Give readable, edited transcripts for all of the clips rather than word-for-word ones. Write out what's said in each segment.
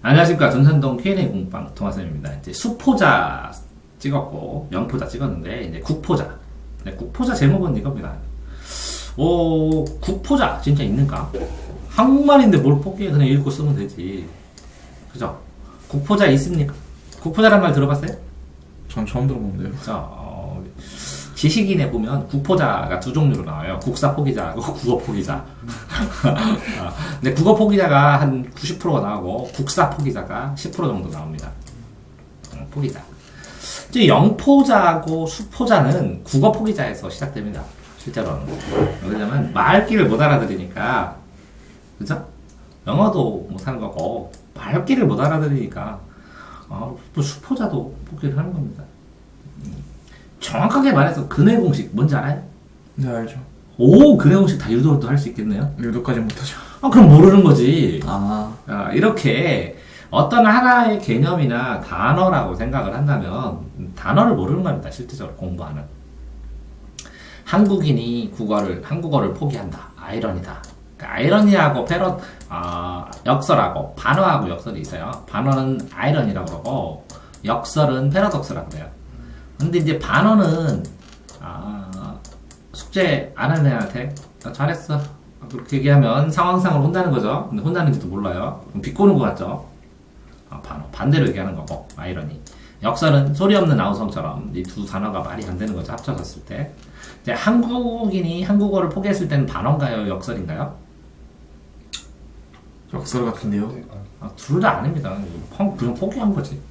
안녕하십니까. 전산동 Q&A 공방 동화쌤입니다. 이제 수포자 찍었고 영포자 찍었는데 이제 국포자. 네, 국포자 제목은 이겁니다. 국포자 진짜 있는가? 한국말인데 뭘 포기해? 그냥 읽고 쓰면 되지. 그죠? 국포자 있습니까? 국포자란 말 들어봤어요? 전 처음 들어보는데요. 자, 지식인에 보면 국포자가 두 종류로 나와요. 국사 포기자하고 국어 포기자. 근데 국어 포기자가 한 90%가 나오고 국사 포기자가 10% 정도 나옵니다. 포기자. 이제 영포자하고 수포자는 국어 포기자에서 시작됩니다. 실제로는. 왜냐면 말귀를 못 알아들으니까, 그죠? 영어도 못 하는 거고 말귀를 못 알아들으니까 또 수포자도 포기를 하는 겁니다. 정확하게 말해서 근해 공식 뭔지 알아요? 네, 알죠. 근해 공식 다 유도도 할 수 있겠네요? 유도까지 못하죠. 그럼 모르는 거지. 이렇게 어떤 하나의 개념이나 단어라고 생각을 한다면 단어를 모르는 겁니다. 실질적으로 공부하는. 한국인이 한국어를 포기한다. 아이러니다. 그러니까 아이러니하고 역설하고 반어하고 역설이 있어요. 반어는 아이러니라고 그러고 역설은 패러독스라고 그래요. 근데 이제 반어는 숙제 안 하는 애한테 잘했어 그렇게 얘기하면 상황상으로 혼나는 거죠. 근데 혼나는지도 몰라요. 그럼 비꼬는 것 같죠. 반어 반대로 얘기하는 거고 아이러니. 역설은 소리 없는 아우성처럼 이 두 단어가 말이 안 되는 거죠. 합쳐졌을 때. 이제 한국인이 한국어를 포기했을 때는 반어인가요? 역설인가요? 역설 같은데요. 둘 다 아닙니다. 그냥 포기한 거지.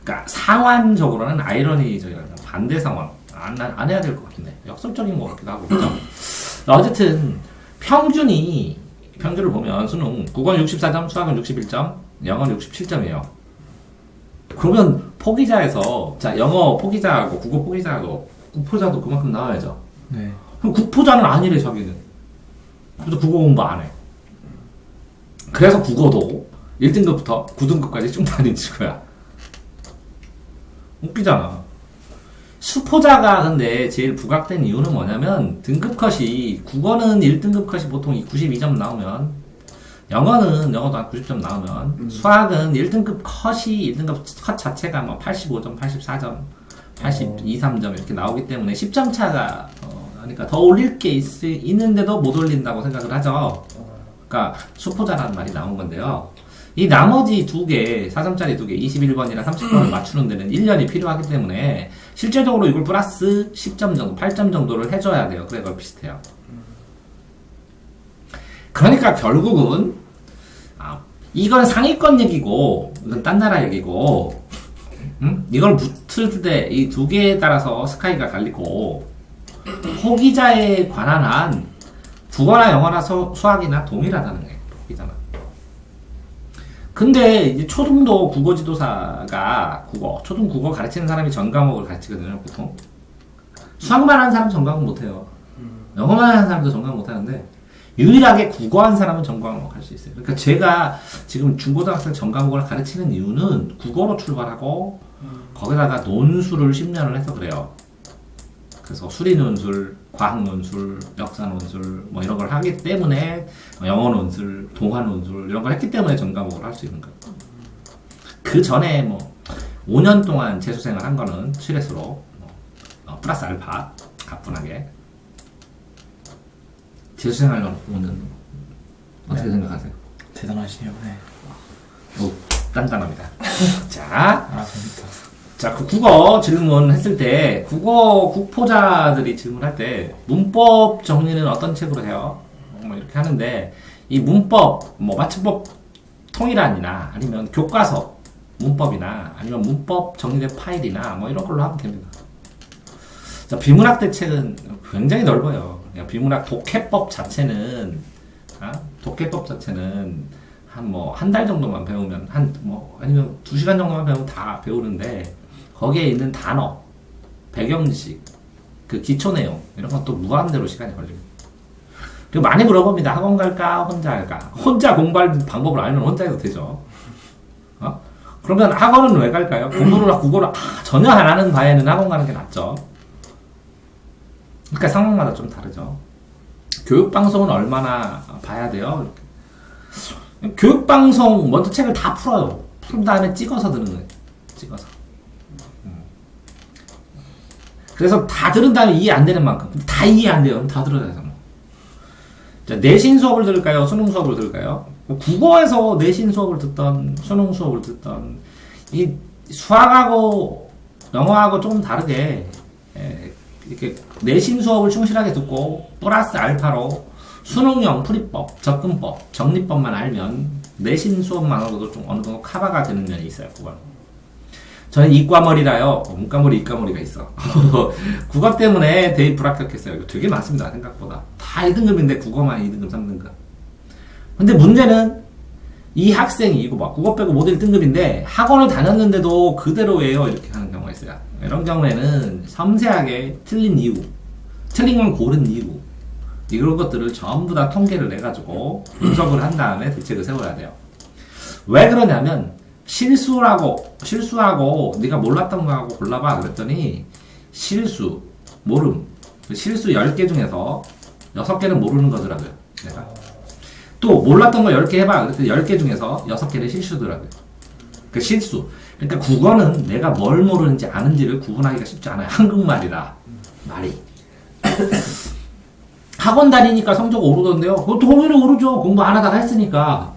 그러니까 상환적으로는 아이러니적이라는 반대 상황 안 해야 될 것 같은데 역설적인 것 같기도 하고 그죠? 어쨌든 평균을 보면 수능 국어는 64점, 수학은 61점, 영어는 67점이에요. 그러면 포기자에서 영어 포기자하고 국어 포기자하고 국포자도 그만큼 나와야죠. 네. 그럼 국포자는 아니래 자기는. 그래서 국어 공부 안 해. 그래서 국어도 1등급부터 9등급까지 쭉 다니는 거야. 웃기잖아. 수포자가 근데 제일 부각된 이유는 뭐냐면 등급 컷이 국어는 1등급 컷이 보통 92점 나오면 영어도 한 90점 나오면 수학은 1등급 컷이 1등급 컷 자체가 뭐 85점, 84점, 82, 3점 이렇게 나오기 때문에 10점 차가 그러니까 더 올릴 게 있는데도 못 올린다고 생각을 하죠. 그러니까 수포자라는 말이 나온 건데요. 이 나머지 4점짜리 2개, 21번이랑 30번을 맞추는 데는 1년이 필요하기 때문에 실제적으로 이걸 플러스 10점 정도, 8점 정도를 해줘야 돼요. 그래, 그걸 비슷해요. 그러니까 결국은 이건 상위권 얘기고 이건 딴 나라 얘기고 이걸 붙을 때 이 두 개에 따라서 스카이가 갈리고 포기자에 관한 한 국어나 영어나 수학이나 동일하다는 거예요. 포기자는. 근데 이제 초등도 국어 지도사가 초등 국어 가르치는 사람이 전 과목을 가르치거든요, 보통. 수학만 하는 사람은 전 과목 못해요. 영어만 하는 사람도 전 과목 못하는데, 유일하게 국어 한 사람은 전 과목 할 수 있어요. 그러니까 제가 지금 중고등학생 전 과목을 가르치는 이유는 국어로 출발하고, 거기다가 논술을 10년을 해서 그래요. 그래서 수리 논술, 과학 논술, 역사 논술 뭐 이런 걸 하기 때문에 영어 논술, 동화 논술 이런 걸 했기 때문에 전 과목을 할 수 있는 거예요. 그 전에 5년 동안 재수생을 한 거는 실외수로 플러스 알파 가뿐하게 재수생하려는 5년 어떻게 생각하세요? 대단하시네요. 네. 단단합니다. 자, 재밌다. 그 국어 질문 했을 때, 국포자들이 질문할 때, 문법 정리는 어떤 책으로 해요? 이렇게 하는데, 이 문법, 맞춤법 통일안이나, 아니면 교과서 문법이나, 아니면 문법 정리된 파일이나, 이런 걸로 하면 됩니다. 비문학 대책은 굉장히 넓어요. 비문학 독해법 자체는, 한 달 정도만 배우면, 아니면 2시간 정도만 배우면 다 배우는데, 거기에 있는 단어, 배경지식, 그 기초 내용, 이런 건 또 무한대로 시간이 걸립니다. 그리고 많이 물어봅니다. 학원 갈까? 혼자 할까? 혼자 공부할 방법을 알면 혼자 해도 되죠. 그러면 학원은 왜 갈까요? 공부를, 국어를 전혀 안 하는 바에는 학원 가는 게 낫죠. 그러니까 상황마다 좀 다르죠. 교육방송은 얼마나 봐야 돼요? 교육방송 먼저 책을 다 풀어요. 풀은 다음에 찍어서 듣는 거예요. 찍어서. 그래서 다 들은 다음에 이해 안 되는 만큼. 다 이해 안 돼요. 다 들어야 되잖아. 자, 내신 수업을 들을까요? 수능 수업을 들을까요? 국어에서 내신 수업을 듣던, 수능 수업을 듣던, 이 수학하고 영어하고 조금 다르게, 이렇게 내신 수업을 충실하게 듣고, 플러스 알파로 수능형 풀이법, 접근법, 정리법만 알면 내신 수업만으로도 좀 어느 정도 커버가 되는 면이 있어요, 국어는. 저는 이과머리라요. 문과머리, 이과머리가 있어. 국어 때문에 되게 불합격했어요. 이거 되게 많습니다, 생각보다. 다 2등급인데 국어만 2등급, 3등급. 근데 문제는 이 학생이 이거 봐. 국어 빼고 모두 1등급인데 학원을 다녔는데도 그대로예요. 이렇게 하는 경우가 있어요. 이런 경우에는 섬세하게 틀린 이유, 틀린 건 고른 이유, 이런 것들을 전부 다 통계를 내가지고 분석을 한 다음에 대책을 세워야 돼요. 왜 그러냐면 실수하고 네가 몰랐던 거 하고 골라봐 그랬더니 실수, 모름, 실수 10개 중에서 6개는 모르는 거더라고요. 내가 또 몰랐던 거 10개 해봐 그랬더니 10개 중에서 6개는 실수더라고요. 그 실수. 그러니까 국어는 내가 뭘 모르는지 아는지를 구분하기가 쉽지 않아요. 한국말이라 말이. 학원 다니니까 성적 오르던데요. 그것도 오히려 오르죠. 공부 안 하다가 했으니까.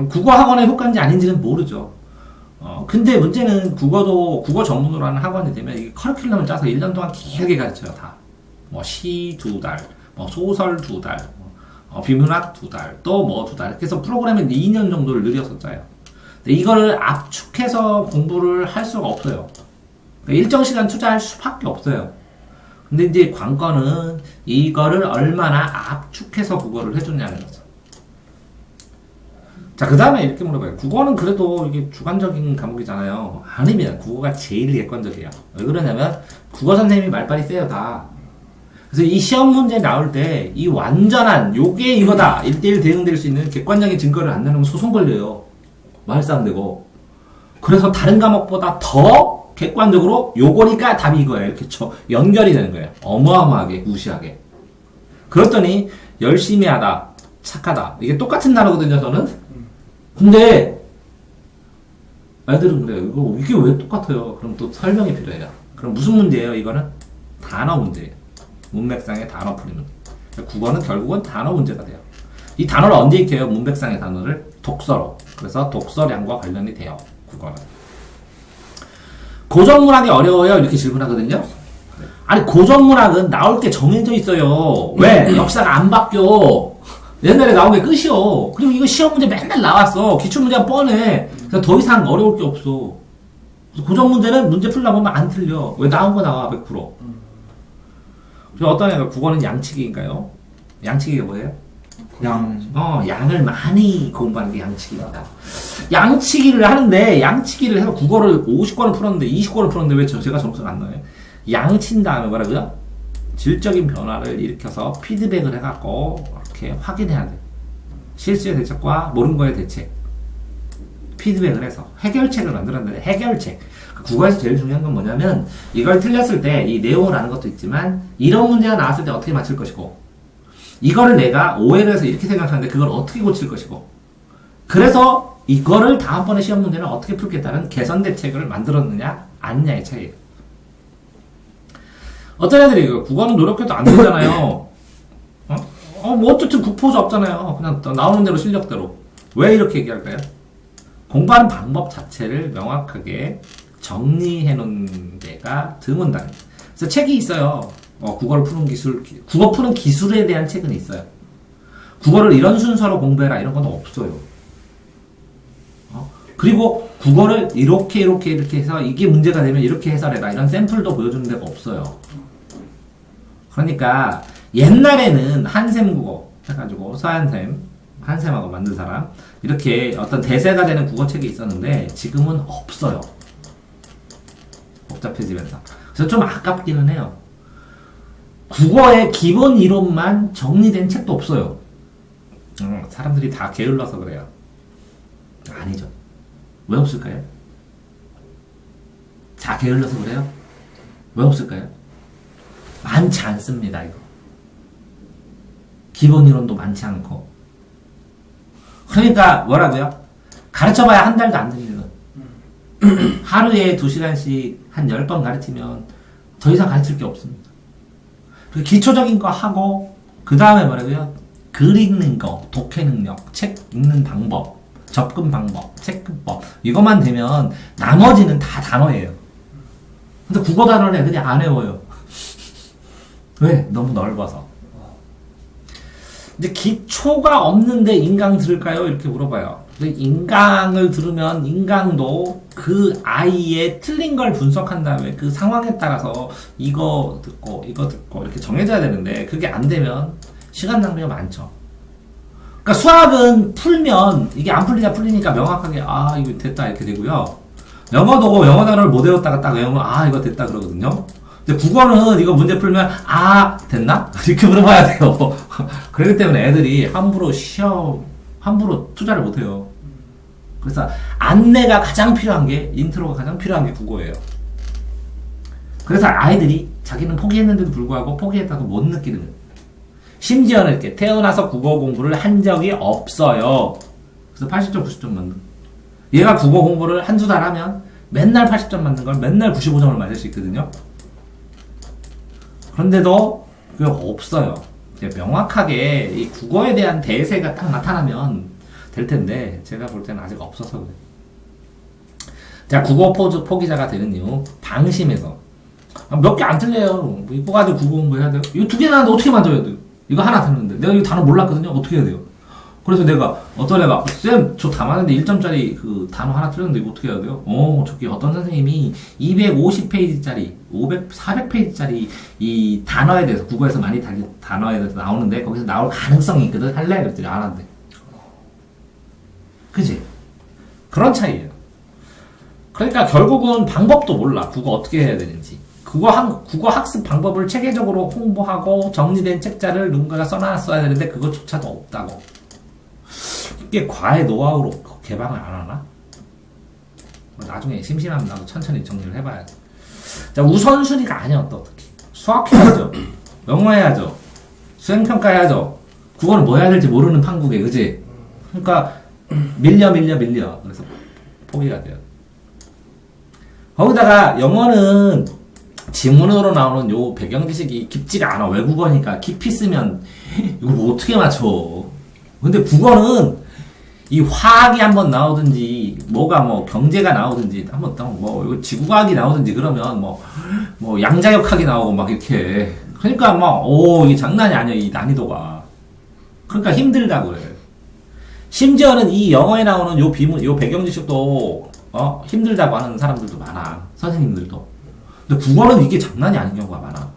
국어 학원의 효과인지 아닌지는 모르죠. 근데 문제는 국어 전문으로 하는 학원이 되면 이 커리큘럼을 짜서 1년 동안 길게 가르쳐요, 다. 뭐 시 2달, 뭐 소설 2달, 비문학 2달, 또 뭐 2달. 그래서 프로그램은 2년 정도를 늘려서 짜요. 근데 이거를 압축해서 공부를 할 수가 없어요. 그러니까 일정 시간 투자할 수밖에 없어요. 근데 이제 관건은 이거를 얼마나 압축해서 국어를 해줬냐는 거죠. 자, 그 다음에 이렇게 물어봐요. 국어는 그래도 이게 주관적인 과목이잖아요. 아니면 국어가 제일 객관적이에요. 왜 그러냐면 국어 선생님이 말빨이 세요, 다. 그래서 이 시험 문제 나올 때 이 완전한 요게 이거다 1대1 대응될 수 있는 객관적인 증거를 안 내놓으면 소송 걸려요. 말싸움 되고. 그래서 다른 과목보다 더 객관적으로 요거니까 답이 이거예요. 이렇게 연결이 되는 거예요. 어마어마하게 무시하게. 그랬더니 열심히 하다, 착하다. 이게 똑같은 단어거든요, 저는. 근데 애들은 그래요. 이게 왜 똑같아요? 그럼 또 설명이 필요해요. 그럼 무슨 문제예요? 이거는 단어 문제예요. 문맥상의 단어 풀이 문제. 국어는 결국은 단어 문제가 돼요. 이 단어를 언제 익혀요? 문맥상의 단어를 독서로. 그래서 독서량과 관련이 돼요. 국어는. 고전문학이 어려워요? 이렇게 질문하거든요. 아니 고전문학은 나올 게 정해져 있어요. 왜? 역사가 안 바뀌어. 옛날에 나온 게 끝이요. 그리고 이거 시험 문제 맨날 나왔어. 기출문제가 뻔해. 그래서 더 이상 어려울 게 없어. 고전 문제는 문제 풀다 보면 안 틀려. 왜 나온 거 나와 100%. 그래서 어떤 애가 국어는 양치기인가요? 양치기가 뭐예요? 양을 많이 공부하는 게 양치기입니다. 양치기를 하는데 양치기를 해서 국어를 50권을 풀었는데 20권을 풀었는데 왜 제가 점수가 안 나와요? 양친 다음에 뭐라고요? 질적인 변화를 일으켜서 피드백을 해갖고 이렇게 확인해야 돼. 실수의 대책과 모르는 거의 대책. 피드백을 해서 해결책을 만들었는데 해결책. 국어에서 제일 중요한 건 뭐냐면 이걸 틀렸을 때 이 내용을 아는 것도 있지만 이런 문제가 나왔을 때 어떻게 맞출 것이고 이거를 내가 오해를 해서 이렇게 생각하는데 그걸 어떻게 고칠 것이고 그래서 이거를 다음번에 시험 문제는 어떻게 풀겠다는 개선 대책을 만들었느냐 아니냐의 차이예요. 어떤 애들이 국어는 노력해도 안 되잖아요. 뭐 어쨌든 국포자 없잖아요. 그냥 나오는 대로 실력대로. 왜 이렇게 얘기할까요? 공부하는 방법 자체를 명확하게 정리해 놓은 데가 드문다. 그래서 책이 있어요. 국어를 푸는 기술, 국어 푸는 기술에 대한 책은 있어요. 국어를 이런 순서로 공부해라 이런 건 없어요. 그리고 국어를 이렇게 해서 이게 문제가 되면 이렇게 해설해라 이런 샘플도 보여주는 데가 없어요. 그러니까 옛날에는 한샘국어 해가지고 한샘하고 만든 사람 이렇게 어떤 대세가 되는 국어책이 있었는데 지금은 없어요. 복잡해지면서. 그래서 좀 아깝기는 해요. 국어의 기본 이론만 정리된 책도 없어요. 사람들이 다 게을러서 그래요. 아니죠. 왜 없을까요? 다 게을러서 그래요? 왜 없을까요? 많지 않습니다, 이거. 기본 이론도 많지 않고. 그러니까 뭐라고요? 가르쳐봐야 한 달도 안 됩니다. 하루에 2시간씩 한 10번 가르치면 더 이상 가르칠 게 없습니다. 기초적인 거 하고 그 다음에 뭐라고요? 글 읽는 거, 독해 능력, 책 읽는 방법, 접근 방법, 체크법 이것만 되면 나머지는 다 단어예요. 근데 국어 단어는 애들이 안 외워요. 왜? 너무 넓어서. 근데 기초가 없는데 인강 들을까요? 이렇게 물어봐요. 근데 인강을 들으면 인강도 그 아이의 틀린 걸 분석한 다음에 그 상황에 따라서 이거 듣고 이렇게 정해져야 되는데 그게 안 되면 시간 낭비가 많죠. 그러니까 수학은 풀면 이게 안 풀리냐 풀리니까 명확하게 아 이거 됐다 이렇게 되고요. 영어도 영어 단어를 못 외웠다가 딱 외우면 아 이거 됐다 그러거든요. 근데 국어는 이거 문제 풀면 아 됐나? 이렇게 물어봐야 돼요. 그렇기 때문에 애들이 함부로 투자를 못 해요. 그래서 안내가 가장 필요한 게 인트로가 가장 필요한 게 국어예요. 그래서 아이들이 자기는 포기했는데도 불구하고 포기했다고 못 느끼는 거예요. 심지어는 이렇게 태어나서 국어 공부를 한 적이 없어요. 그래서 80점, 90점 맞는. 얘가 국어 공부를 한두 달 하면 맨날 80점 맞는 걸 맨날 95점을 맞을 수 있거든요. 그런데도 그게 없어요. 명확하게 이 국어에 대한 대세가 딱 나타나면 될 텐데 제가 볼 때는 아직 없어서 그래요. 자, 국어 포기자가 되는 이유 방심해서 몇 개 안 틀려요. 이거 가지고 국어 공부해야 돼요. 이거 2개 나왔는데 어떻게 맞아야 돼요? 이거 하나 틀렸는데 내가 이 단어 몰랐거든요. 어떻게 해야 돼요? 그래서 내가 어떤 애가 쌤 저 다 맞는데 1점짜리 그 단어 하나 틀렸는데 이거 어떻게 해야 돼요? 저기 어떤 선생님이 250페이지짜리 400페이지짜리 이 단어에 대해서 국어에서 많이 단어에 대해서 나오는데 거기서 나올 가능성이 있거든. 할래? 그랬더니 안 한대. 그치? 그런 차이예요. 그러니까 결국은 방법도 몰라. 국어 어떻게 해야 되는지. 국어 학습 방법을 체계적으로 홍보하고 정리된 책자를 누군가가 써놨어야 되는데 그것조차도 없다고. 이게 과외 노하우로 개방을 안 하나? 나중에 심심하면 나도 천천히 정리를 해봐야 돼. 자, 우선순위가 아니야, 또 어떻게. 수학해야죠. 영어 해야죠. 수행평가 해야죠. 국어는 뭐 해야 될지 모르는 판국에, 그지? 그러니까, 밀려. 그래서 포기가 돼요. 거기다가 영어는 지문으로 나오는 요 배경 지식이 깊지가 않아. 외국어니까 깊이 쓰면 이걸 뭐 어떻게 맞춰. 근데 국어는 이 화학이 한번 나오든지 뭐가 뭐 경제가 나오든지 한번 뭐 이거 지구과학이 나오든지 그러면 뭐 양자역학이 나오고 막 이렇게 그러니까 막 이게 장난이 아니야 이 난이도가. 그러니까 힘들다고 그래. 심지어는 이 영어에 나오는 요 배경 지식도 힘들다고 하는 사람들도 많아. 선생님들도. 근데 국어는 이게 장난이 아닌 경우가 많아.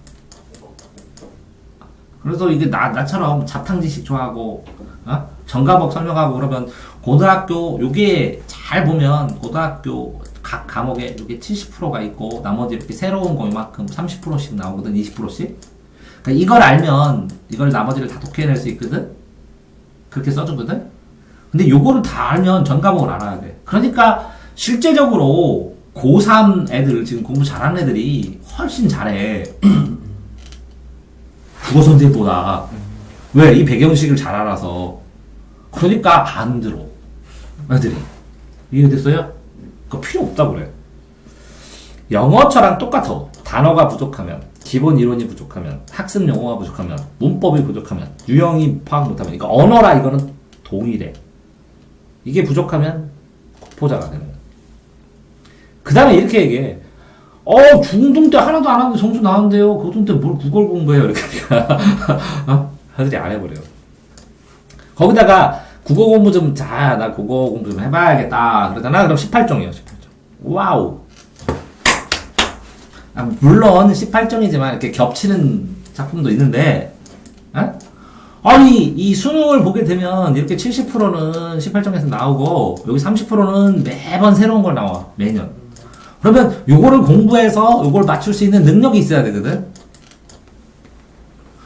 그래서 이게 나처럼 자탕 지식 좋아하고 전과목 설명하고 그러면 고등학교 요게 잘 보면 고등학교 각 과목에 요게 70%가 있고 나머지 이렇게 새로운 거 이만큼 30%씩 나오거든. 20%씩. 그러니까 이걸 알면 이걸 나머지를 다 독해낼 수 있거든. 그렇게 써주거든. 근데 요거를 다 알면 전 과목을 알아야 돼. 그러니까 실제적으로 고3 애들 지금 공부 잘하는 애들이 훨씬 잘해. 국어 선생님보다. 왜? 이 배경식을 잘 알아서. 그러니까 안 들어. 애들이. 이해됐어요? 그거 필요 없다 그래. 영어처럼 똑같아. 단어가 부족하면, 기본 이론이 부족하면, 학습 용어가 부족하면, 문법이 부족하면, 유형이 파악 못하면, 그러니까 언어라 이거는 동일해. 이게 부족하면 국포자가 되는 거야. 그 다음에 이렇게 얘기해. 중등 때 하나도 안 하는데 점수 나왔는데요. 고등 때 뭘 국어를 공부해요. 이렇게. 애들이 안 해버려요. 거기다가 국어 공부 나 국어 공부 좀 해봐야겠다. 그러잖아. 그럼 18종이에요. 18종. 와우. 물론 18종이지만 이렇게 겹치는 작품도 있는데, 아니, 이 수능을 보게 되면 이렇게 70%는 18종에서 나오고, 여기 30%는 매번 새로운 걸 나와. 매년. 그러면 요거를 공부해서 요걸 맞출 수 있는 능력이 있어야 되거든?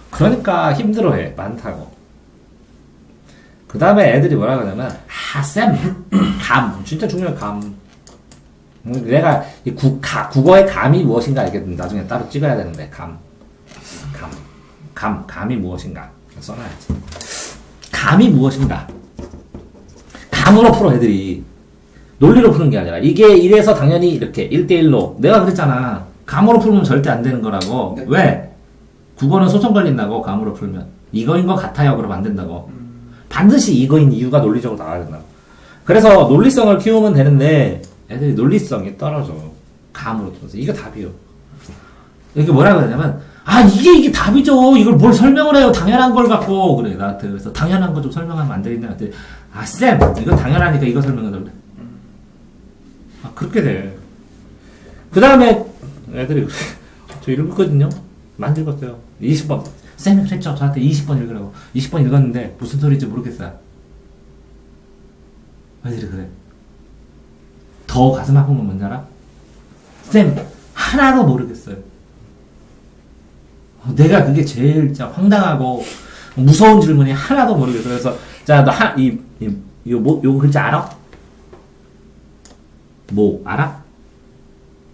그러니까 힘들어해. 많다고. 그 다음에 애들이 뭐라 그러냐면, 쌤, 감. 진짜 중요해, 감. 내가 국어의 감이 무엇인가 알겠는데 나중에 따로 찍어야 되는데, 감이 무엇인가. 써놔야지. 감이 무엇인가. 감으로 풀어 애들이. 논리로 푸는 게 아니라 이게 이래서 당연히 이렇게 1대1로 내가 그랬잖아. 감으로 풀면 절대 안 되는 거라고. 네. 왜? 국어는 소송 걸린다고 감으로 풀면. 이거인 것 같아요. 그러면 안 된다고. 반드시 이거인 이유가 논리적으로 나와야 된다고. 그래서 논리성을 키우면 되는데 애들이 논리성이 떨어져. 감으로 풀어서. 이거 답이요. 이게 뭐라고 하냐면 아 이게 답이죠. 이걸 뭘 설명을 해요. 당연한 걸 갖고. 그래 나한테. 그래서 당연한 거 좀 설명하면 안 되겠냐. 그랬더니 아 쌤 이거 당연하니까 이거 설명해달래. 아 그렇게 돼. 그 다음에 애들이 저 읽었거든요. 많이 읽었어요. 20번. 쌤이 그랬죠. 저한테 20번 읽으라고. 20번 읽었는데 무슨 소리인지 모르겠어요. 애들이 그래. 더 가슴 아픈 건 뭔지 알아? 쌤 하나도 모르겠어요. 내가 그게 제일 진짜 황당하고 무서운 질문이 하나도 모르겠어. 그래서 자 너 요 글자 알아? 뭐 알아?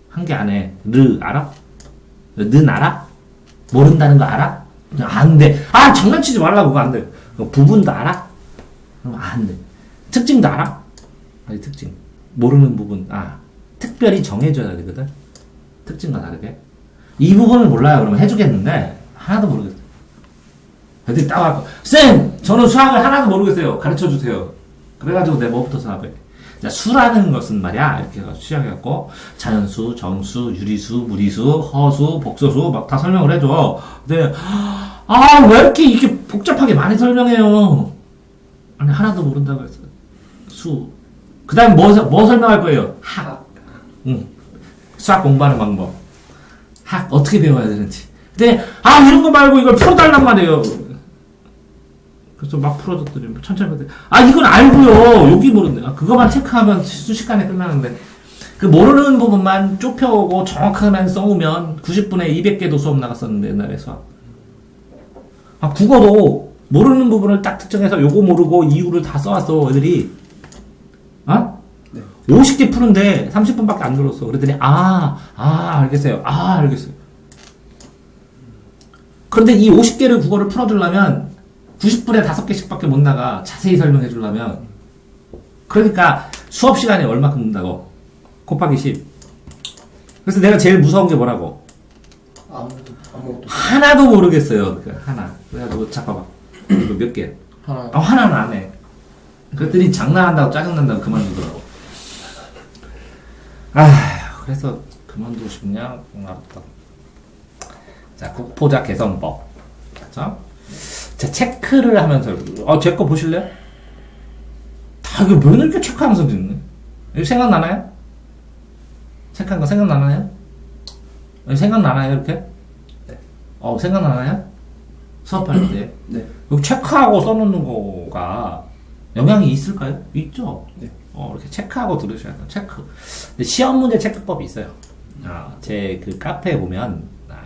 한 개 안에 르 알아? 는 알아? 모른다는 거 알아? 안 돼. 아 장난치지 말라고. 그거 안 돼. 부분도 알아? 그럼 안 돼. 특징도 알아? 아니 특징. 모르는 부분. 아 특별히 정해줘야 되거든. 특징과 다르게. 이 부분을 몰라요. 그러면 해주겠는데 하나도 모르겠어요. 애들이 딱 와서 쌤! 저는 수학을 하나도 모르겠어요. 가르쳐주세요. 그래가지고 내가 뭐부터 수학을 해. 자, 수라는 것은 말이야. 이렇게 해서 시작해갖고 자연수, 정수, 유리수, 무리수, 허수, 복소수 막 다 설명을 해줘. 근데 아 왜 이렇게 복잡하게 많이 설명해요. 아니 하나도 모른다고 했어요. 수. 그 다음에 뭐 설명할 거예요? 학. 응. 수학 공부하는 방법. 학 어떻게 배워야 되는지. 근데 아 이런 거 말고 이걸 풀어달란 말이에요. 그래서 막 풀어줬더니 천천히 봤더니 아 이건 알고요. 여기 모르네. 아, 그거만 체크하면 순식간에 끝나는데 그 모르는 부분만 좁혀오고 정확하게만 써오면 90분에 200개도 수업 나갔었는데 옛날에 수학. 아 국어도 모르는 부분을 딱 특정해서 요거 모르고 이유를 다 써왔어 애들이. 어? 네. 50개 푸는데 30분밖에 안 들었어. 그랬더니 알겠어요. 알겠어요. 그런데 이 50개를 국어를 풀어주려면 90분에 5개씩밖에 못 나가. 자세히 설명해 주려면. 그러니까 수업 시간에 얼마큼 든다고? 곱하기 10. 그래서 내가 제일 무서운 게 뭐라고? 아무것도. 하나도 모르겠어요. 그러니까 하나. 그래가지고 잠깐만. 이거 몇 개? 하나. 하나는 안 해. 그랬더니 장난한다고 짜증난다고 그만두더라고. 그래서 그만두고 싶냐? 알았다. 자, 국포자 개선법. 자, 체크를 하면서, 제 거 보실래요? 다 이거 왜 이렇게 체크하면서 듣네? 이거 생각나나요? 체크한 거 생각나나요? 생각나나요, 이렇게? 네. 생각나나요? 수업할 때. 네. 여기 체크하고 써놓는 거가 영향이 있을까요? 있죠? 네. 이렇게 체크하고 들으셔야 돼요. 체크. 근데 시험 문제 체크법이 있어요. 제 그 카페에 보면,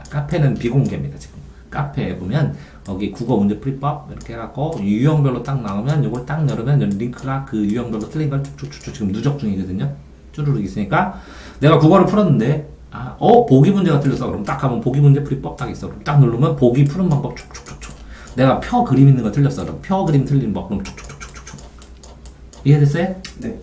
카페는 비공개입니다, 지금. 카페에 보면, 거기 국어 문제 풀이법, 이렇게 해갖고, 유형별로 딱 나오면, 요걸 딱 열으면, 링크가 그 유형별로 틀린 걸 쭉쭉쭉쭉 지금 누적 중이거든요? 쭈루룩 있으니까, 내가 국어를 풀었는데, 보기 문제가 틀렸어. 그럼 딱 하면 보기 문제 풀이법 딱 있어. 그럼 딱 누르면 보기 푸는 방법 쭉쭉쭉쭉. 내가 표 그림 있는 거 틀렸어. 그럼 표 그림 틀린 법, 그럼 쭉쭉쭉쭉쭉. 이해됐어요? 네.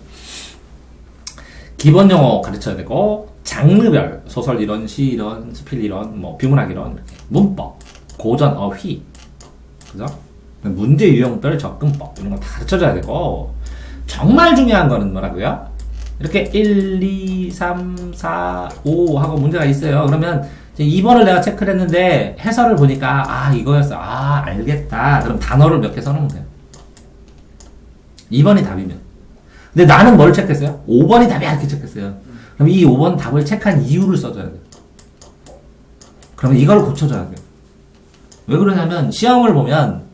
기본 용어 가르쳐야 되고, 장르별, 소설 이론, 시 이론, 스필 이론, 뭐, 비문학 이론, 이렇게. 문법, 고전, 어휘. 그죠? 문제 유형별 접근법, 이런 거 다 가르쳐줘야 되고, 정말 중요한 거는 뭐라고요? 이렇게 1, 2, 3, 4, 5 하고 문제가 있어요. 그러면 2번을 내가 체크를 했는데, 해설을 보니까, 이거였어. 알겠다. 그럼 단어를 몇 개 써놓으면 돼요. 2번이 답이면. 근데 나는 뭘 체크했어요? 5번이 답이야. 이렇게 체크했어요. 그럼 이 5번 답을 체크한 이유를 써줘야 돼요. 그러면 이걸 고쳐줘야 돼요. 왜 그러냐면 시험을 보면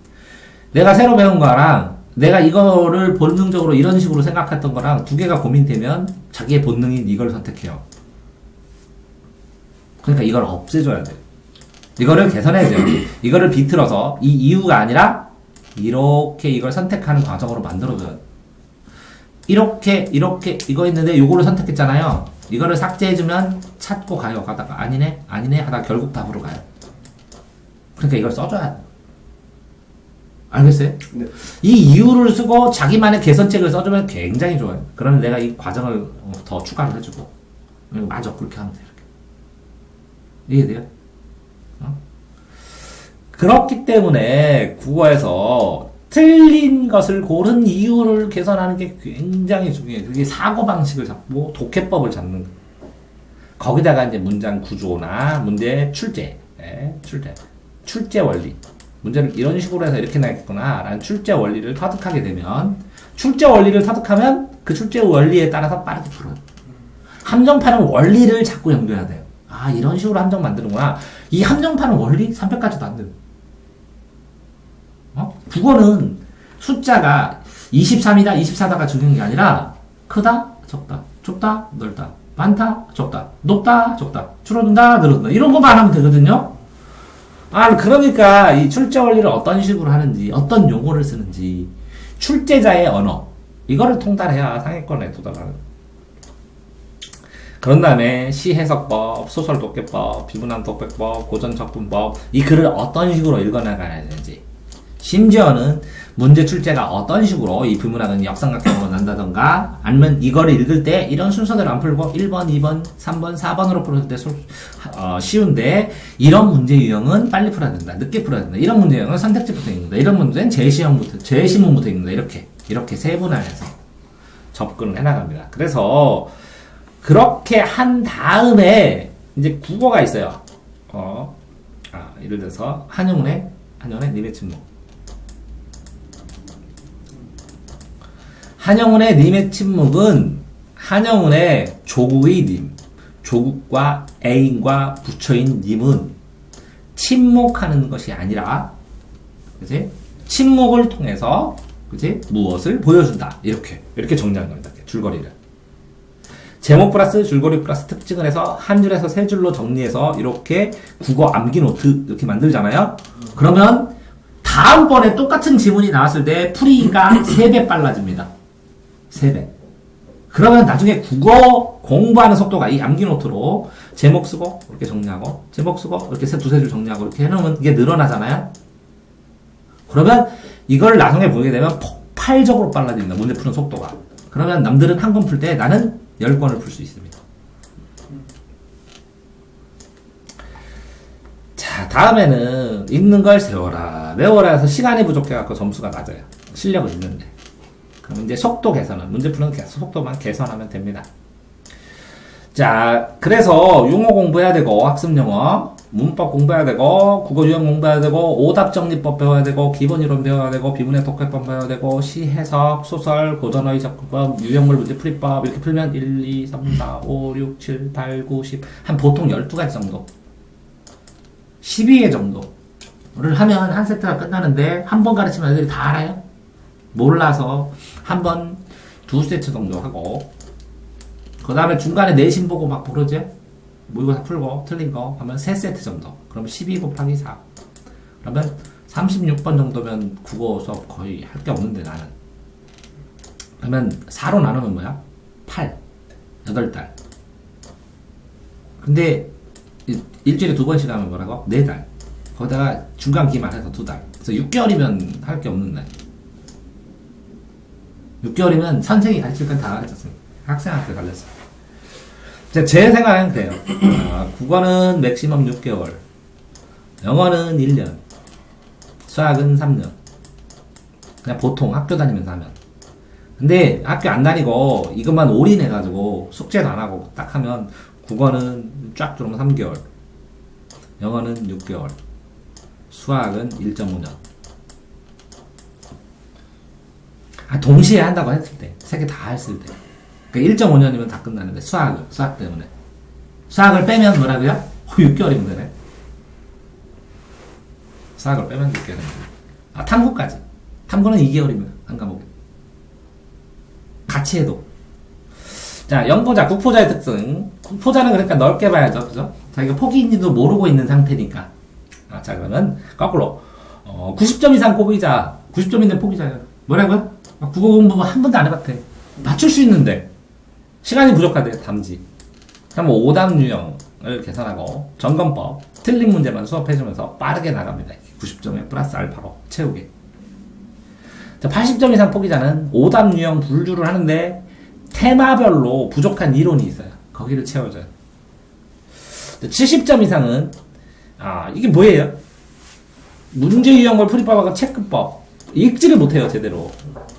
내가 새로 배운 거랑 내가 이거를 본능적으로 이런 식으로 생각했던 거랑 두 개가 고민되면 자기의 본능인 이걸 선택해요. 그러니까 이걸 없애줘야 돼요. 이거를 개선해야 돼요. 이거를 비틀어서 이 이유가 아니라 이렇게 이걸 선택하는 과정으로 만들어줘야 돼요. 이렇게 이거 있는데 요거를 선택했잖아요. 이거를 삭제해주면 찾고 가요. 가다가 아니네 하다가 결국 답으로 가요. 그러니까 이걸 써줘야 돼요. 알겠어요? 네. 이 이유를 쓰고 자기만의 개선책을 써주면 굉장히 좋아요. 그러면 내가 이 과정을 더 추가를 해주고 맞아 그렇게 하면 돼 이렇게 이해돼요? 그렇기 때문에 국어에서 틀린 것을 고른 이유를 개선하는 게 굉장히 중요해요. 그게 사고방식을 잡고 독해법을 잡는 거예요. 거기다가 이제 문장 구조나 문제 출제, 출제 원리. 문제를 이런 식으로 해서 이렇게 나겠구나 라는 출제 원리를 터득하게 되면 출제 원리를 터득하면 그 출제 원리에 따라서 빠르게 풀어요. 함정파는 원리를 자꾸 연구해야 돼요. 아 이런 식으로 함정 만드는구나. 이 함정파는 원리 300가지도 안 돼요. 국어는 숫자가 23이다 24다가 중요한 게 아니라 크다 적다 좁다 넓다 많다 적다 높다 적다 줄어든다 늘어든다 이런 것만 하면 되거든요. 아 그러니까 이 출제 원리를 어떤 식으로 하는지 어떤 용어를 쓰는지 출제자의 언어 이거를 통달해야 상위권에 도달하는. 그런 다음에 시 해석법, 소설 독해법, 비문학 독해법, 고전 접근법 이 글을 어떤 식으로 읽어나가야 되는지 심지어는 문제 출제가 어떤 식으로 이 비문학은 역삼각형으로 난다던가 아니면 이거를 읽을 때 이런 순서대로 안 풀고 1번, 2번, 3번, 4번으로 풀을 때 쉬운데 이런 문제 유형은 빨리 풀어야 된다. 늦게 풀어야 된다. 이런 문제 유형은 선택지부터 읽는다. 이런 문제는 제시문부터 읽는다. 이렇게 세분화해서 접근을 해나갑니다. 그래서 그렇게 한 다음에 이제 국어가 있어요. 예를 들어서 한영운의 님의 침묵. 한영운의 님의 침묵은 한영운의 조국의 님, 조국과 애인과 부처인 님은 침묵하는 것이 아니라, 그치? 침묵을 통해서, 그치? 무엇을 보여준다. 이렇게 정리하는 겁니다. 줄거리를. 제목 플러스 줄거리 플러스 특징을 해서 한 줄에서 세 줄로 정리해서 이렇게 국어 암기 노트 이렇게 만들잖아요. 그러면 다음번에 똑같은 지문이 나왔을 때 풀이가 3배 빨라집니다. 3배. 그러면 나중에 국어 공부하는 속도가 이 암기 노트로 제목 쓰고 이렇게 정리하고 제목 쓰고 이렇게 두세 줄 정리하고 이렇게 해놓으면 이게 늘어나잖아요. 그러면 이걸 나중에 보게 되면 폭발적으로 빨라집니다. 문제 푸는 속도가. 그러면 남들은 한 권 풀 때 나는 10권을 풀 수 있습니다. 자, 다음에는 읽는 걸 세워라. 외워라 해서 시간이 부족해갖고 점수가 낮아요. 실력은 있는데. 그럼 이제 속도 개선은, 문제 푸는 속도만 개선하면 됩니다. 자, 그래서 용어 공부해야 되고, 학습 영어, 문법 공부해야 되고, 국어 유형 공부해야 되고, 오답 정리법 배워야 되고, 기본 이론 배워야 되고, 비문의 독해법 배워야 되고, 시 해석, 소설, 고전어휘 접근법, 유형물 문제 풀이법 이렇게 풀면 1, 2, 3, 4, 5, 6, 7, 8, 9, 10 한 보통 12가지 정도 12개 정도를 하면 한 세트가 끝나는데 한 번 가르치면 애들이 다 알아요? 몰라서 한 번 2세트 정도 하고 그 다음에 중간에 내신 보고 막 보러지 모의고사 풀고 틀린 거 하면 3세트 정도. 그럼 12 곱하기 4. 그러면 36번 정도면 국어 수업 거의 할 게 없는데 나는. 그러면 4로 나누면 뭐야? 8. 8달. 근데 일주일에 2번씩 하면 뭐라고? 4달. 거기다가 중간 기말해서 2달. 그래서 6개월이면 할 게 없는 날. 6개월이면 선생이 가르칠 건 다 가르쳤습니다. 학생한테 갈렸어요. 제 생각은 그래요. 국어는 맥시멈 6개월, 영어는 1년, 수학은 3년. 그냥 보통 학교 다니면서 하면. 근데 학교 안 다니고 이것만 올인해가지고 숙제도 안 하고 딱 하면 국어는 쫙 들어오면 3개월, 영어는 6개월, 수학은 1.5년. 동시에 한다고 했을 때, 3개 다 했을 때. 그러니까 1.5년이면 다 끝나는데, 수학 때문에. 수학을 빼면 뭐라고요? 6개월이면 되네. 수학을 빼면 6개월 됩니다. 탐구까지. 탐구는 2개월이면, 한 과목에. 같이 해도. 자, 영포자, 국포자의 특징. 국포자는 그러니까 넓게 봐야죠. 그죠? 자기가 포기인지도 모르고 있는 상태니까. 자, 그러면, 거꾸로. 90점 이상 포기자. 90점 있는 포기자예요. 뭐라고요? 국어 공부 한 번도 안 해봤대. 맞출 수 있는데. 시간이 부족하대. 담지. 그럼 오답 유형을 계산하고, 점검법, 틀린 문제만 수업해주면서 빠르게 나갑니다. 90점에 플러스 알파로 채우게. 자, 80점 이상 포기자는 오답 유형 분류를 하는데 테마별로 부족한 이론이 있어요. 거기를 채워줘요. 70점 이상은 이게 뭐예요? 문제 유형과 풀이법하고 체크법 읽지를 못해요 제대로.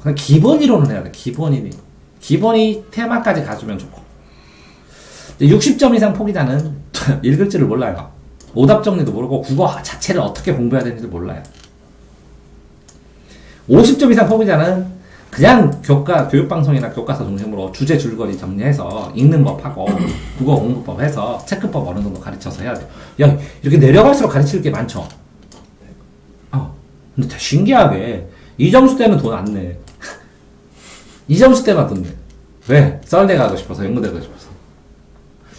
그냥 기본 이론을 해야 돼. 기본이 테마까지 가주면 좋고. 60점 이상 포기자는 읽을 줄을 몰라요. 오답 정리도 모르고 국어 자체를 어떻게 공부해야 되는지도 몰라요. 50점 이상 포기자는 그냥 교육방송이나 교과서 중심으로 주제 줄거리 정리해서 읽는 법하고 국어 공부법 해서 체크법 어느 정도 가르쳐서 해야 돼요. 야, 이렇게 내려갈수록 가르칠 게 많죠. 근데 다 신기하게 이 점수 때는 돈 안 내. 이 점수 때만 돈 내. 왜? 썰대 가고 싶어서, 연구대 가고 싶어서.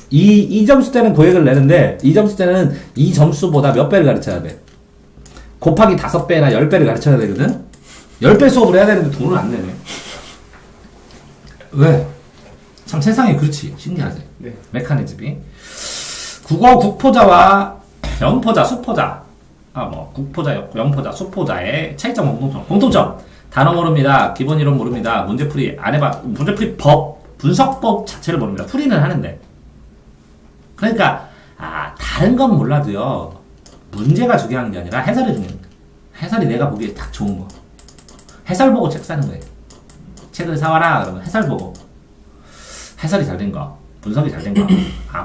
이 점수 때는 고액을 내는데 이 점수 때는 이 점수보다 몇 배를 가르쳐야 돼. 곱하기 5배나 10배를 가르쳐야 되거든. 10배 수업을 해야 되는데 돈을 안 내네. 왜? 참 세상에 그렇지. 신기하지? 네. 메커니즘이. 국어 국포자와 영포자, 수포자. 국포자, 영포자, 수포자의 차이점, 공통점. 단어 모릅니다. 기본 이론 모릅니다. 문제풀이 안 해봐. 문제풀이 분석법 자체를 모릅니다. 풀이는 하는데. 그러니까, 다른 건 몰라도요. 문제가 중요한 게 아니라 해설이 중요한 거야. 해설이 내가 보기에 딱 좋은 거. 해설 보고 책 사는 거예요. 책을 사와라. 그러면 해설 보고. 해설이 잘 된 거. 분석이 잘 된 거.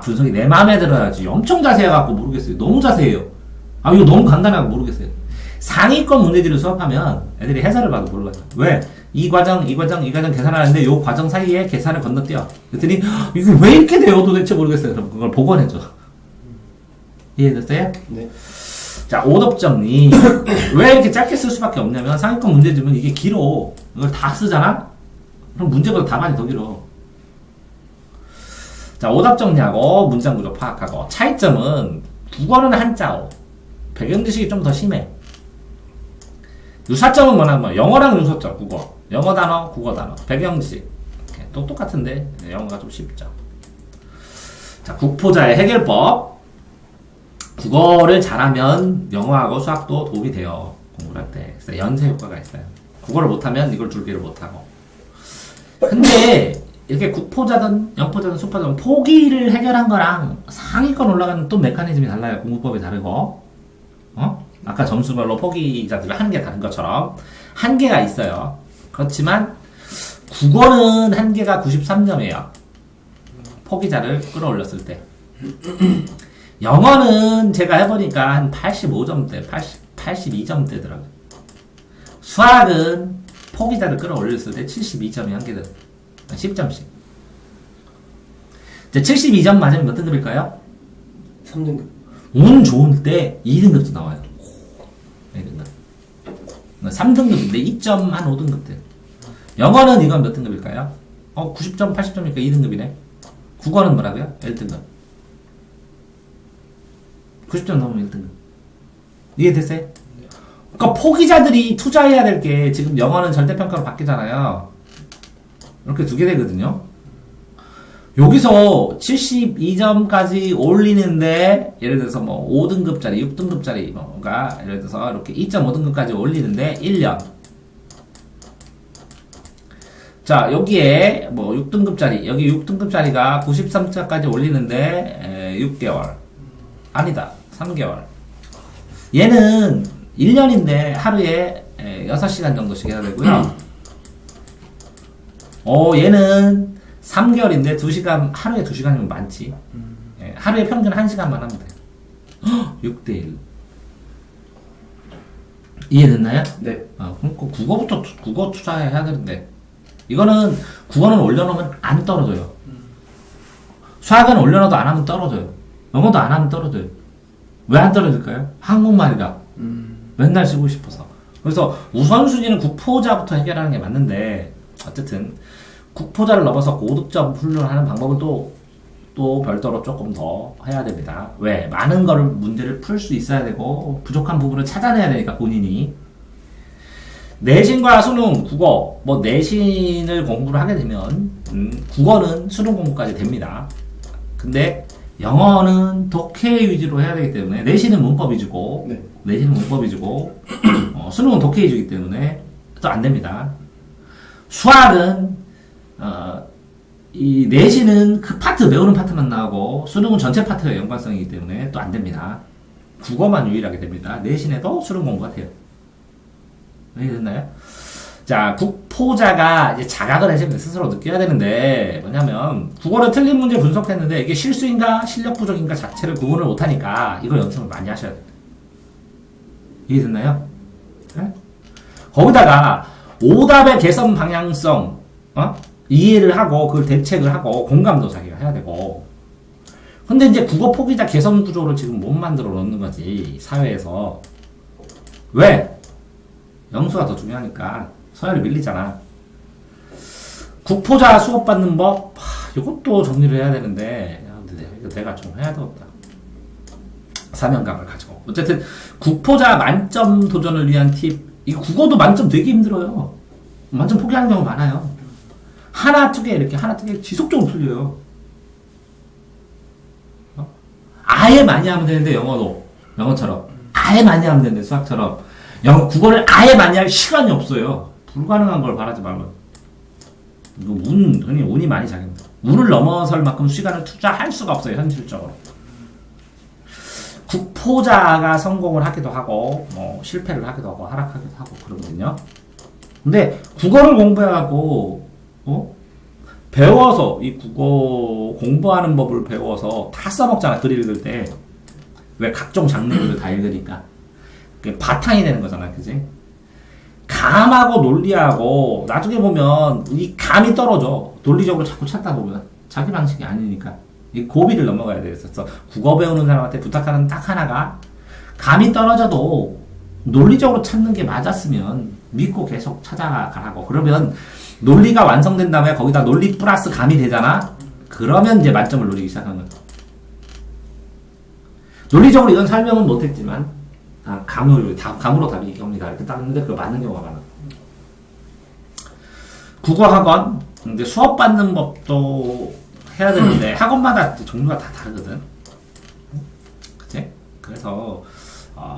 분석이 내 마음에 들어야지. 엄청 자세해갖고 모르겠어요. 너무 자세해요. 이거 너무 간단하고 모르겠어요. 상위권 문제지를 수업하면 애들이 해설을 봐도 몰라요. 왜? 이 과정 계산하는데 요 과정 사이에 계산을 건너뛰어. 그랬더니 이거 왜 이렇게 돼요? 도대체 모르겠어요. 그럼 그걸 복원해줘. 이해됐어요? 네. 자, 오답 정리. 왜 이렇게 짧게 쓸 수밖에 없냐면 상위권 문제지면 이게 길어. 이걸 다 쓰잖아? 그럼 문제보다 답안이 더 길어. 자, 오답 정리하고 문장 구조 파악하고. 차이점은 국어는 한자어. 배경지식이 좀 더 심해. 유사점은 뭐냐면 영어랑 유사점, 국어. 영어 단어, 국어 단어. 배경지식. 또 똑같은데 영어가 좀 쉽죠. 자, 국포자의 해결법. 국어를 잘하면 영어하고 수학도 도움이 돼요. 공부를 할 때. 그래서 연쇄 효과가 있어요. 국어를 못하면 이걸 줄기를 못하고. 근데 이렇게 국포자든 영포자든 수포자든 포기를 해결한 거랑 상위권 올라가는 또 메커니즘이 달라요. 공부법이 다르고. 아까 점수별로 포기자들이 하는 게 다른 것처럼 한계가 있어요. 그렇지만 국어는 한계가 93점이에요. 포기자를 끌어올렸을 때. 영어는 제가 해보니까 한 85점대, 82점대더라고요. 수학은 포기자를 끌어올렸을 때 72점이 한계들. 10점씩. 이제 72점 맞으면 몇 등급일까요? 3등급. 운 좋을 때 2등급도 나와요. 2등급. 3등급인데 2점 한 5등급 돼. 영어는 이건 몇 등급일까요? 90점, 80점이니까 2등급이네. 국어는 뭐라고요? 1등급. 90점 넘으면 1등급. 이해됐어요? 그러니까 포기자들이 투자해야 될 게 지금 영어는 절대평가로 바뀌잖아요. 이렇게 두 개 되거든요. 여기서 72점까지 올리는데 예를 들어서 5등급짜리, 6등급짜리 뭔가 예를 들어서 이렇게 2.5등급까지 올리는데 1년. 자, 여기에 6등급짜리, 여기 6등급짜리가 93점까지 올리는데 6개월. 아니다. 3개월. 얘는 1년인데 하루에 6시간 정도씩 해야 되고요. 얘는 3개월인데 2시간, 하루에 2시간이면 많지. 하루에 평균 1시간만 하면 돼요. 6대1. 이해됐나요? 네. 그러니까 국어 투자해야 되는데. 국어는 올려놓으면 안 떨어져요. 수학은 올려놓어도 안 하면 떨어져요. 영어도 안 하면 떨어져요. 왜 안 떨어질까요? 한국말이라. 맨날 쓰고 싶어서. 그래서 우선순위는 국포자부터 해결하는 게 맞는데, 어쨌든, 국포자를 넘어서 고득점 훈련하는 방법은 또 별도로 조금 더 해야 됩니다. 왜? 많은 거를 문제를 풀 수 있어야 되고, 부족한 부분을 찾아내야 되니까, 본인이. 내신과 수능, 국어, 내신을 공부를 하게 되면, 국어는 수능 공부까지 됩니다. 근데, 영어는 독해 위주로 해야 되기 때문에, 내신은 문법 위주고, 네. 내신은 문법 위주고, 수능은 독해 위주이기 때문에, 또 안 됩니다. 수학은 이 내신은 그 파트 배우는 파트만 나오고 수능은 전체 파트가 연관성이기 때문에 또 안 됩니다. 국어만 유일하게 됩니다. 내신에도 수능 공부가 돼요. 이해됐나요? 자, 국포자가 이제 자각을 해서 스스로 느껴야 되는데 뭐냐면 국어를 틀린 문제 분석했는데 이게 실수인가 실력 부족인가 자체를 구분을 못하니까 이거 연습을 많이 하셔야 돼요. 이해됐나요? 네? 거기다가 오답의 개선 방향성 이해를 하고 그걸 대책을 하고 공감도 자기가 해야 되고 근데 이제 국어 포기자 개선 구조를 지금 못 만들어 놓는 거지 사회에서. 왜? 영수가 더 중요하니까 서열이 밀리잖아. 국포자 수업 받는 법 이것도 정리를 해야 되는데 이거 내가 좀 해야 되겠다. 사명감을 가지고 어쨌든 국포자 만점 도전을 위한 팁. 이거 국어도 만점 되게 힘들어요. 만점 포기하는 경우 많아요. 하나 두 개 이렇게 하나 두 개 지속적으로 풀려요. 아예 많이 하면 되는데 영어처럼 아예 많이 하면 되는데 수학처럼 국어를 아예 많이 할 시간이 없어요. 불가능한 걸 바라지 말고. 이거 흔히 운이 많이 작입니다. 운을 넘어설 만큼 시간을 투자할 수가 없어요, 현실적으로. 국포자가 성공을 하기도 하고, 실패를 하기도 하고, 하락하기도 하고, 그러거든요. 근데, 국어를 공부하고, 배워서, 이 국어 공부하는 법을 배워서 다 써먹잖아, 글 읽을 때. 왜 각종 장르를 다 읽으니까. 그게 바탕이 되는 거잖아, 그지? 감하고 논리하고, 나중에 보면, 이 감이 떨어져. 논리적으로 자꾸 찾다 보면. 자기 방식이 아니니까. 이 고비를 넘어가야 돼. 그래서 국어 배우는 사람한테 부탁하는 딱 하나가, 감이 떨어져도 논리적으로 찾는 게 맞았으면 믿고 계속 찾아가라고. 그러면 논리가 완성된 다음에 거기다 논리 플러스 감이 되잖아? 그러면 이제 만점을 노리기 시작하는 거야. 논리적으로 이건 설명은 못했지만, 감으로 답이 이겁니다. 이렇게 땄는데 그거 맞는 경우가 많아. 국어학원, 근데 수업 받는 법도 해야 되는데, 학원마다 종류가 다 다르거든. 그치? 그래서,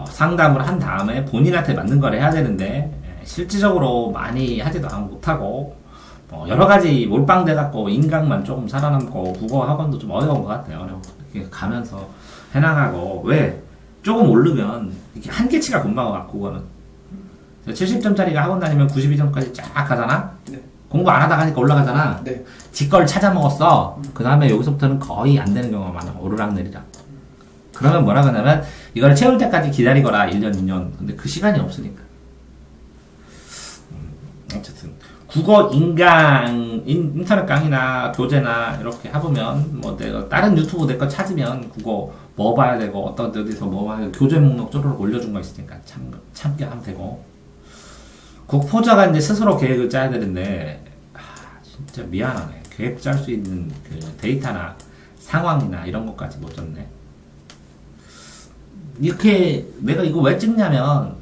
상담을 한 다음에 본인한테 맞는 걸 해야 되는데, 실질적으로 많이 하지도 못하고, 여러 가지 몰빵돼갖고 인강만 조금 살아남고, 국어 학원도 좀 어려운 것 같아요. 어려워. 이렇게 가면서 해나가고, 왜? 조금 오르면, 이렇게 한계치가 금방 와, 국어는. 70점짜리가 학원 다니면 92점까지 쫙 가잖아? 네. 공부 안 하다 가니까 올라가잖아? 네. 지 걸 찾아 먹었어. 그 다음에 여기서부터는 거의 안 되는 경우가 많아. 오르락내리락. 그러면 뭐라 그러냐면, 이걸 채울 때까지 기다리거라. 1년, 2년. 근데 그 시간이 없으니까. 어쨌든. 국어 인터넷 강의나 교재나 이렇게 해보면, 내가 다른 유튜브 내 거 찾으면 국어 뭐 봐야 되고, 어떤 어디서 뭐 봐야 되고, 교재 목록 쪼르륵 올려준 거 있으니까 참게 하면 되고. 국포자가 이제 스스로 계획을 짜야 되는데, 진짜 미안하네. 계획 짤 수 있는 그 데이터나 상황이나 이런 것까지 못 줬네. 이렇게 내가 이거 왜 찍냐면,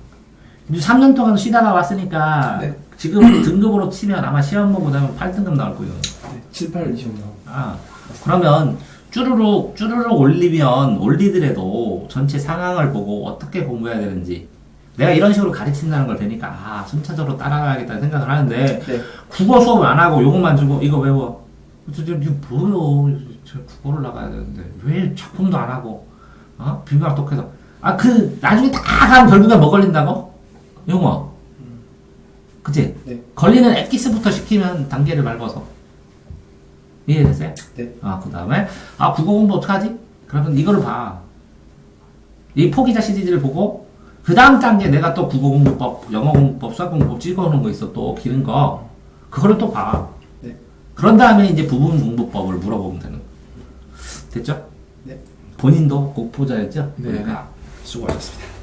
이제 3년 동안 쉬다가 왔으니까, 네. 지금 등급으로 치면 아마 시험 보고 나면 8등급 나올 거예요. 네. 7, 8, 20 나오고. 그러면 쭈루룩 올리더라도 전체 상황을 보고 어떻게 공부해야 되는지, 내가 이런 식으로 가르친다는 걸 되니까 순차적으로 따라가야겠다는 생각을 하는데, 네. 국어 수업을 안 하고 요것만 주고 이거 외워. 이거 뭐요? 저 국어를 나가야 되는데 왜 작품도 안 하고 빈말 똑해서 나중에 다 가면 결국엔 뭐 걸린다고? 용어. 그치? 네. 걸리는 엑기스부터 시키면 단계를 밟아서. 이해됐어요? 네. 그 다음에 국어 공부 어떡하지? 그러면 이거를 봐. 이 포기자 시리즈를 보고 그 다음 단계 내가 또 국어 공부법, 영어 공부법, 수학 공부법 찍어놓은 거 있어. 또 기는 거. 그거를 또 봐. 네. 그런 다음에 이제 부분 공부법을 물어보면 되는 거. 됐죠? 네. 본인도 국포자였죠? 네. 수고하셨습니다.